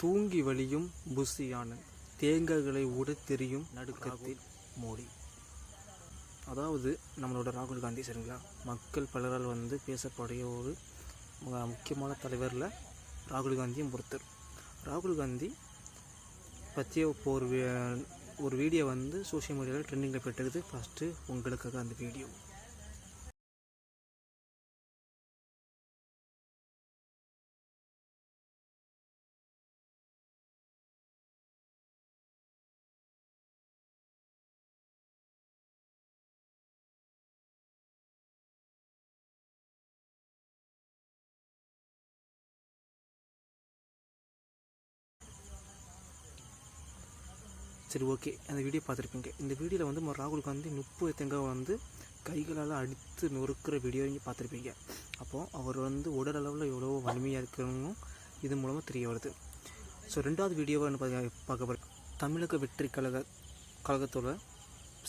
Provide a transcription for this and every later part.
தூங்கி வழியும் புஷி ஆனந்த், தேங்காய்களை உடைத்தெறியும் நடுக்கத்தில் மோடி. அதாவது நம்மளோட ராகுல் காந்தி சரிங்களா, மக்கள் பலரால் பேசக்கூடிய ஒரு முக்கியமான தலைவரில் ராகுல் காந்தியும் ஒருத்தர். ராகுல் காந்தி பற்றிய ஒரு வீடியோ சோஷியல் மீடியாவில் ட்ரெண்டிங்கில் பெற்றது. ஃபஸ்ட்டு உங்களுக்காக அந்த வீடியோ. சரி, ஓகே, அந்த வீடியோ பார்த்துருப்பீங்க. இந்த வீடியோவில் ராகுல் காந்தி 30 தேங்காய் கைகளால் அடித்து நொறுக்கிற வீடியோ நீங்கள் பார்த்துருப்பீங்க. அப்போது அவர் உடல் அளவில் எவ்வளோ வலிமையாக இருக்கணும் இது மூலமாக தெரிய வருது. ஸோ 2வது வீடியோவை பார்க்க போகிறேன். தமிழக வெற்றி கழகத்தோட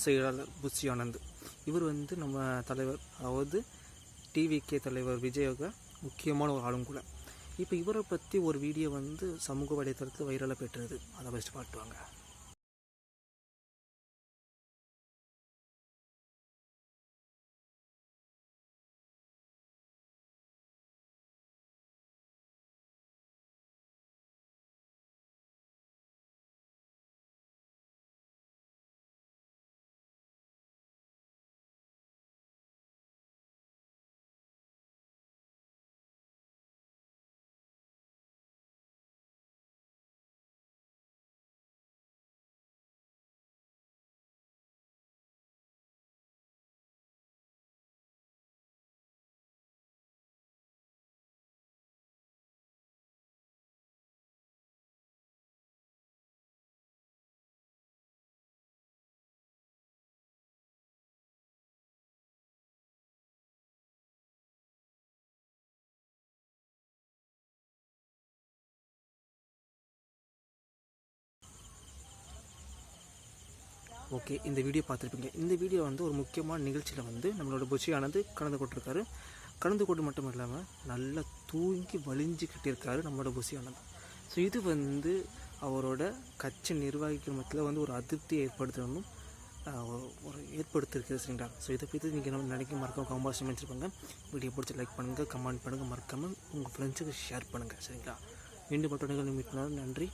செயலாளர் புஷி ஆனந்த். இவர் நம்ம தலைவர், அதாவது டிவிகே தலைவர் விஜயோக முக்கியமான ஒரு ஆளும் கூட. இப்போ இவரை பற்றி ஒரு வீடியோ சமூக வலைத்தளத்தில் வைரலாக பெற்றது. அதை ஃபஸ்ட்டு பாட்டுவாங்க. ஓகே, இந்த வீடியோ பார்த்துருப்பீங்க. இந்த வீடியோ ஒரு முக்கியமான நிகழ்ச்சியில் நம்மளோட புஷி ஆனந்த் கலந்து கொண்டிருக்காரு. கலந்து கொண்டு மட்டும் இல்லாமல் நல்லா தூங்கி வலிஞ்சிக்கிட்டு இருக்காரு நம்மளோட புஷி ஆனந்த். ஸோ இது அவரோட கட்சி நிர்வாகிகள் மத்தியில் ஒரு அதிருப்தியை ஏற்படுத்தணும் ஏற்படுத்திருக்குது சரிங்களா. ஸோ இதை பற்றி நீங்கள் என்ன நினைக்க மறக்காம கமெண்ட் வச்சுருப்பாங்க. வீடியோ பிடிச்சி லைக் பண்ணுங்கள், கமெண்ட் பண்ணுங்கள், மறக்காமல் உங்கள் ஃப்ரெண்ட்ஸுக்கு ஷேர் பண்ணுங்கள் சரிங்களா. மீண்டும் மற்ற நிகழ்ச்சி மீட் பண்ணாலும் நன்றி.